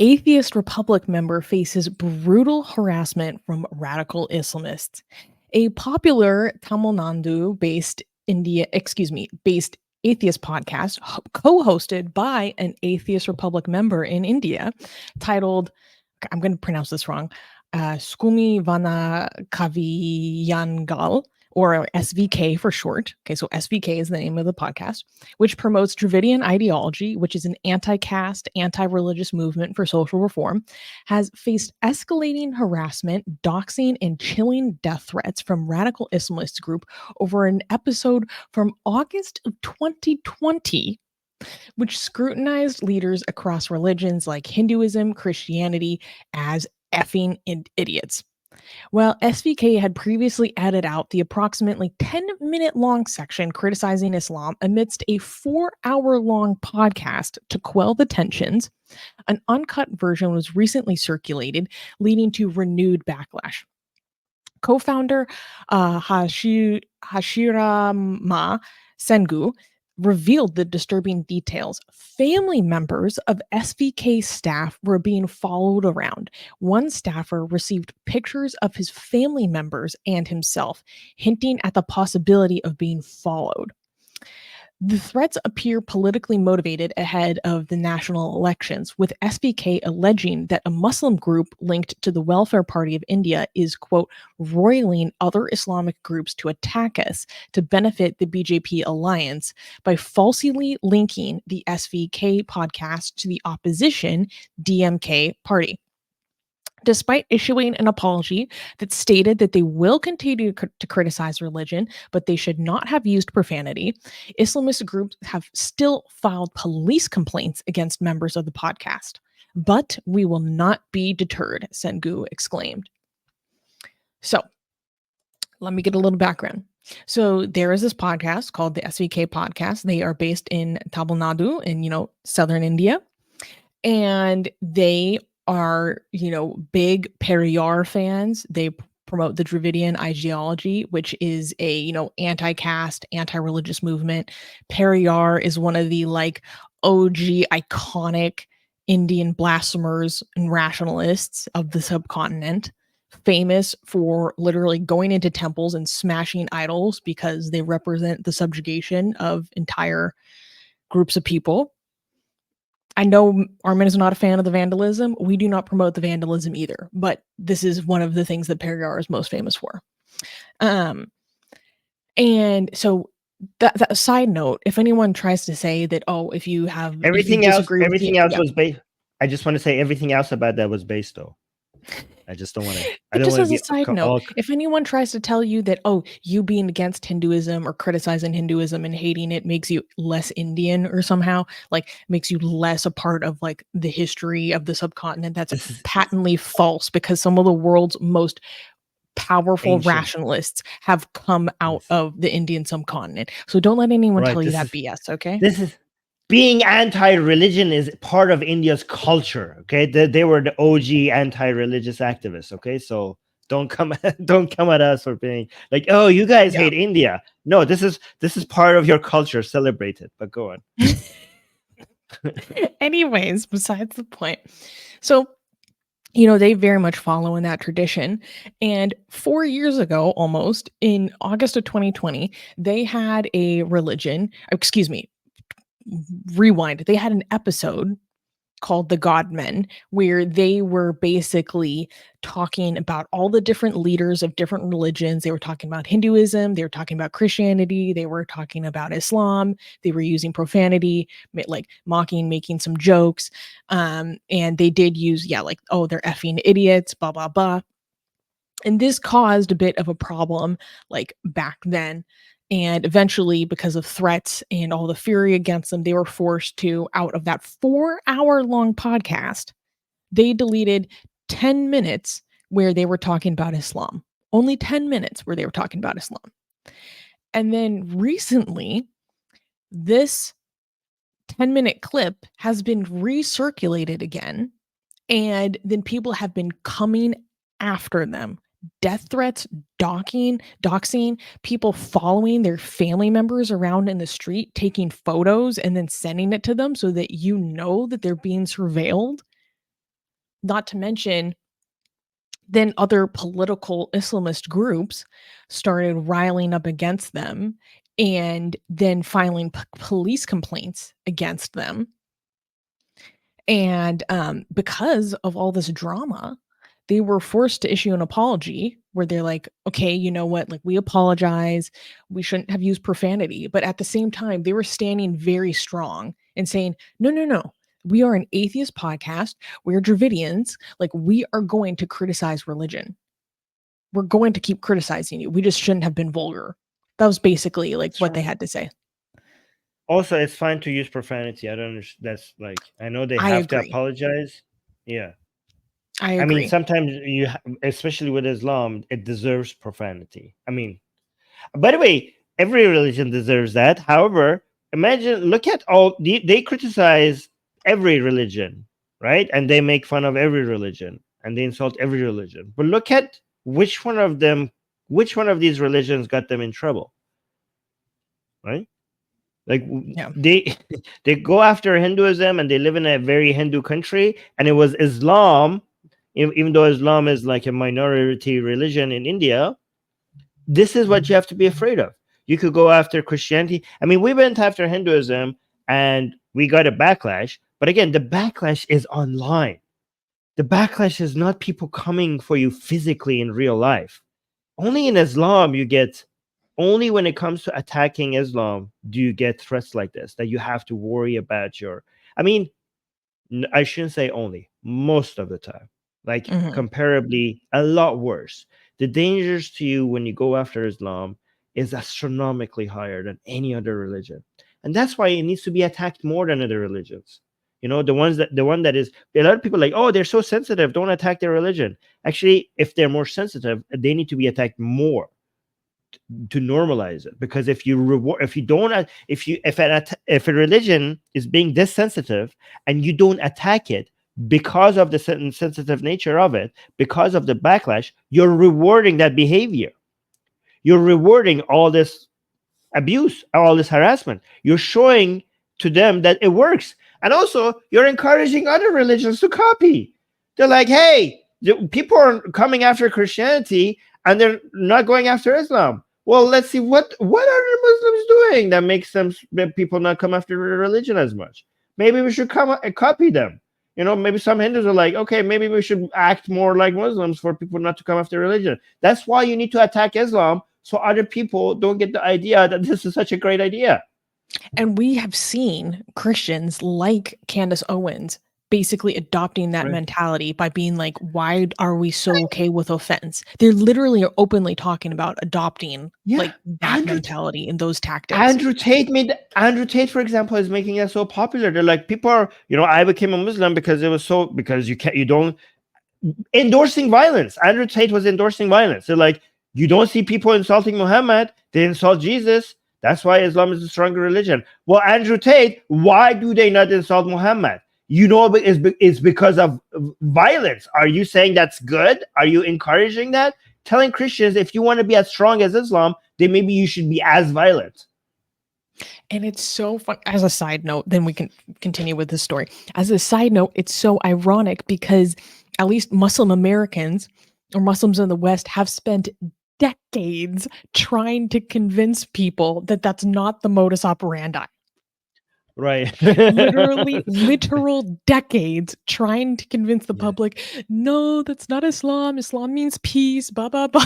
Atheist Republic member faces brutal harassment from radical Islamists. A popular Tamil Nadu-based based atheist podcast co-hosted by an Atheist Republic member in India titled, I'm going to pronounce this wrong, Schumy Vanna Kaviyangal, or SVK for short. Okay, so SVK is the name of the podcast, which promotes Dravidian ideology, which is an anti-caste, anti-religious movement for social reform, has faced escalating harassment, doxing, and chilling death threats from radical Islamist group over an episode from August of 2020, which scrutinized leaders across religions like Hinduism, Christianity as effing idiots. Well, SVK had previously added out the approximately 10-minute long section criticizing Islam amidst a 4-hour long podcast to quell the tensions. An uncut version was recently circulated, leading to renewed backlash. Co-founder Haashiraamaa Senju revealed the disturbing details. Family members of SVK staff were being followed around. One staffer received pictures of his family members and himself, hinting at the possibility of being followed. The threats appear politically motivated ahead of the national elections, with SVK alleging that a Muslim group linked to the Welfare Party of India is, quote, roiling other Islamic groups to attack us to benefit the BJP alliance by falsely linking the SVK podcast to the opposition DMK party. Despite issuing an apology that stated that they will continue to criticize religion, but they should not have used profanity, Islamist groups have still filed police complaints against members of the podcast. But we will not be deterred, Senju exclaimed. So, let me get a little background. So there is this podcast called the SVK podcast. They are based in Tamil Nadu in, southern India. And they are, big Periyar fans. They promote the Dravidian ideology, which is a, anti-caste, anti-religious movement. Periyar is one of the OG iconic Indian blasphemers and rationalists of the subcontinent, famous for literally going into temples and smashing idols because they represent the subjugation of entire groups of people. I know Armin is not a fan of the vandalism. We do not promote the vandalism either, but this is one of the things that Periyar is most famous for. And so that side note, if anyone tries to say that, if you have everything else was based. I just want to say everything else about that was based though. I just don't want to. But just as a side note, if anyone tries to tell you that, you being against Hinduism or criticizing Hinduism and hating it makes you less Indian or somehow makes you less a part of the history of the subcontinent, that's patently false, because some of the world's most powerful rationalists have come out of the Indian subcontinent. So don't let anyone tell you that BS, okay? Being anti-religion is part of India's culture. Okay, they were the OG anti-religious activists. Okay, so don't come at us for being you guys hate India. No, this is part of your culture. Celebrate it. But go on. Anyways, besides the point. So, they very much follow in that tradition. And 4 years ago, almost in August of 2020, they had a rewind. They had an episode called The Godmen, where they were basically talking about all the different leaders of different religions. They were talking about Hinduism, they were talking about Christianity, they were talking about Islam, they were using profanity, mocking, making some jokes. And they did use, they're effing idiots, blah, blah, blah. And this caused a bit of a problem back then. And eventually, because of threats and all the fury against them, they were forced to, out of that 4-hour long podcast, they deleted 10 minutes where they were talking about Islam. Only 10 minutes where they were talking about Islam. And then recently, this 10-minute clip has been recirculated again. And then people have been coming after them. Death threats, doxing, people following their family members around in the street, taking photos and then sending it to them so that that they're being surveilled. Not to mention, then other political Islamist groups started riling up against them and then filing police complaints against them. And because of all this drama, they were forced to issue an apology where they're like, okay, you know what? Like, we apologize. We shouldn't have used profanity. But at the same time, they were standing very strong and saying, no, no, no. We are an atheist podcast. We're Dravidians. Like, we are going to criticize religion. We're going to keep criticizing you. We just shouldn't have been vulgar. That was basically like what they had to say. Also, it's fine to use profanity. I don't understand. That's like, I know they I have to agree. apologize. Yeah. I I mean, agree. sometimes especially with Islam, it deserves profanity. I mean, by the way, every religion deserves that. However, look at all, they criticize every religion, right? And they make fun of every religion and they insult every religion. But look at which one of these religions got them in trouble, right? Like, Yeah. they go after Hinduism and they live in a very Hindu country, and it was Islam, even though Islam is like a minority religion in India. This is what you have to be afraid of. You could go after Christianity. I mean, we went after Hinduism and we got a backlash. But again, the backlash is online. The backlash is not people coming for you physically in real life. Only in Islam only when it comes to attacking Islam do you get threats like this, that you have to worry about I mean, I shouldn't say only, most of the time, like comparably a lot worse. The dangers to you when you go after Islam is astronomically higher than any other religion. And that's why it needs to be attacked more than other religions. The one that is, a lot of people like, oh, they're so sensitive, don't attack their religion. Actually, if they're more sensitive, they need to be attacked more to normalize it. Because if a religion is being this sensitive and you don't attack it because of the sensitive nature of it, because of the backlash, you're rewarding that behavior. You're rewarding all this abuse, all this harassment. You're showing to them that it works. And also, you're encouraging other religions to copy. They're like, hey, people are coming after Christianity and they're not going after Islam. Well, let's see what are the Muslims doing that makes people not come after religion as much. Maybe we should copy them. Maybe some Hindus are like, okay, maybe we should act more like Muslims for people not to come after religion. That's why you need to attack Islam, so other people don't get the idea that this is such a great idea. And we have seen Christians like Candace Owens basically adopting that mentality by being like, why are we so okay with offense? They're literally openly talking about adopting like that mentality and those tactics. Andrew Tate, for example, is making it so popular. They're like, people are, I became a Muslim because you don't endorsing violence. Andrew Tate was endorsing violence. They're like, you don't see people insulting Muhammad, they insult Jesus. That's why Islam is a stronger religion. Well, Andrew Tate, why do they not insult Muhammad? It's because of violence. Are you saying that's good? Are you encouraging that? Telling Christians, if you want to be as strong as Islam, then maybe you should be as violent. And it's so fun. As a side note, then we can continue with this story. As a side note, it's so ironic because at least Muslim Americans or Muslims in the West have spent decades trying to convince people that that's not the modus operandi. Right. literal decades trying to convince the public, no, that's not Islam. Islam means peace, blah, blah, blah.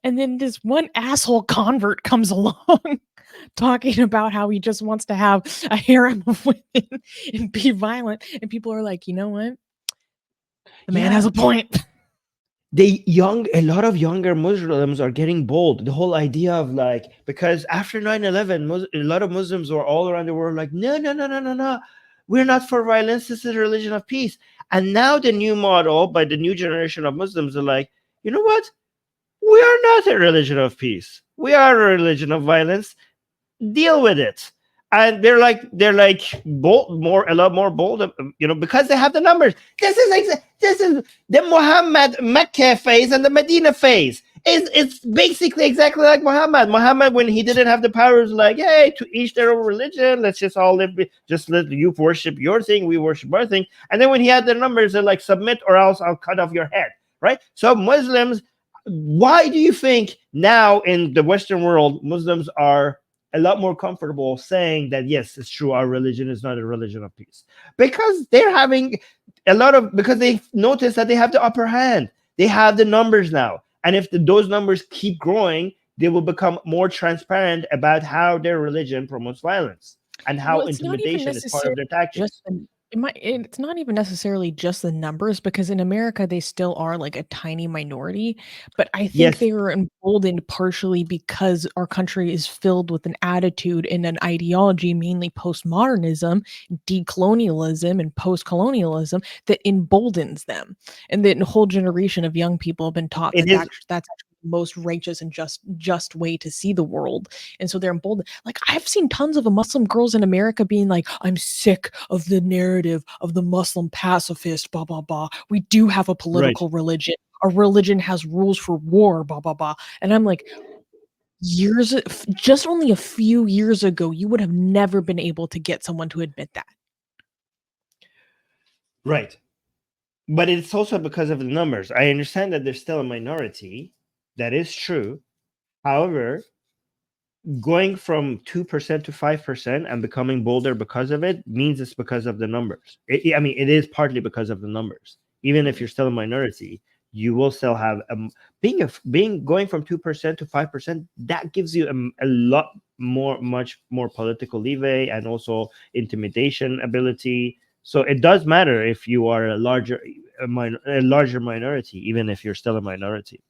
And then this one asshole convert comes along talking about how he just wants to have a harem of women and be violent. And people are like, you know what? The man has a point. A lot of younger Muslims are getting bold. The whole idea of like, because after 9/11, a lot of Muslims were all around the world like, no, we're not for violence. This is a religion of peace. And now the new model by the new generation of Muslims are like, you know what? We are not a religion of peace. We are a religion of violence. Deal with it. And they're bold, a lot more bold, because they have the numbers. This is the Muhammad Mecca phase and the Medina phase. It's basically exactly like Muhammad. Muhammad, when he didn't have the power, was like, hey, to each their own religion. Let's just all live. Just let you worship your thing, we worship our thing. And then when he had the numbers, they're like, submit or else I'll cut off your head. Right? So Muslims, why do you think now in the Western world, Muslims are a lot more comfortable saying that, yes, it's true, our religion is not a religion of peace? Because they're having because they notice that they have the upper hand. They have the numbers now. And if those numbers keep growing, they will become more transparent about how their religion promotes violence and how Well, it's not even intimidation is part of necessarily their tactics. just it's not even necessarily just the numbers because in America they still are like a tiny minority, but I think Yes, they were emboldened partially because our country is filled with an attitude and an ideology, mainly postmodernism, decolonialism, and post-colonialism that emboldens them. And then a whole generation of young people have been taught it that is that's actually the most righteous and just way to see the world. And so they're emboldened. Like I've seen tons of Muslim girls in America being like, I'm sick of the narrative of the Muslim pacifist, blah, blah, blah. We do have a right. political religion. Our religion has rules for war, blah, blah, blah. And I'm like, just only a few years ago, you would have never been able to get someone to admit that. Right. But it's also because of the numbers. I understand that there's still a minority. That is true. However, going from 2% to 5% and becoming bolder because of it means it's because of the numbers. I mean, it is partly because of the numbers. Even if you're still a minority, you will still have being going from 2% to 5%. That gives you a lot much more political leeway and also intimidation ability. So it does matter if you are a larger minority, even if you're still a minority.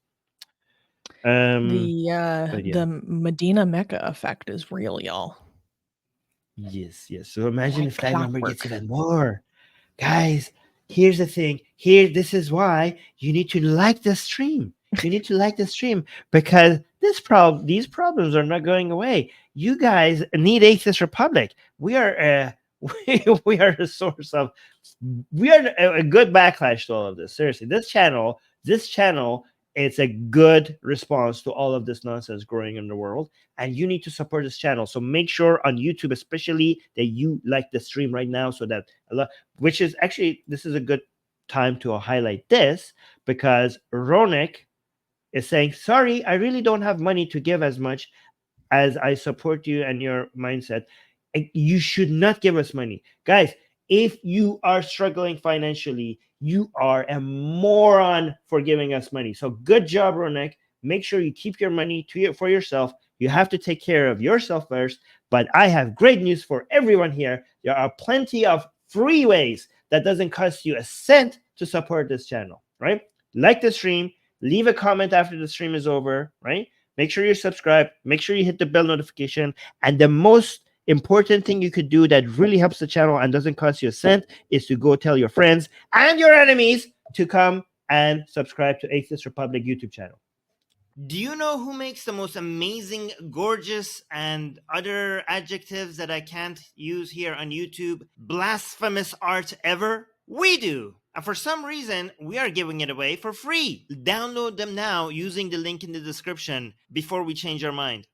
But yeah. The Medina Mecca effect is real, y'all. Yes. So imagine Like if that number gets clockwork. even more. Guys, here's the thing. Here, this is why you need to like the stream. You need to like the stream because these problems are not going away. You guys need Atheist Republic. We are we are a source of we are a good backlash to all of this. Seriously, this channel, it's a good response to all of this nonsense growing in the world, and you need to support this channel. So make sure on YouTube, especially, that you like the stream right now, so that which is actually this is a good time to highlight this because Ronik is saying, "Sorry, I really don't have money to give as much as I support you and your mindset. You should not give us money." Guys, if you are struggling financially, you are a moron for giving us money. So good job, Ronek. Make sure you keep your money for yourself. You have to take care of yourself first. But I have great news for everyone here. There are plenty of free ways that doesn't cost you a cent to support this channel, right? Like the stream, leave a comment after the stream is over, right? Make sure you subscribe. Make sure you hit the bell notification. And the most important thing you could do that really helps the channel and doesn't cost you a cent is to go tell your friends and your enemies to come and subscribe to Atheist Republic YouTube channel. Do you know who makes the most amazing, gorgeous, and other adjectives that I can't use here on YouTube, blasphemous art ever? We do! And for some reason, we are giving it away for free. Download them now using the link in the description before we change our mind.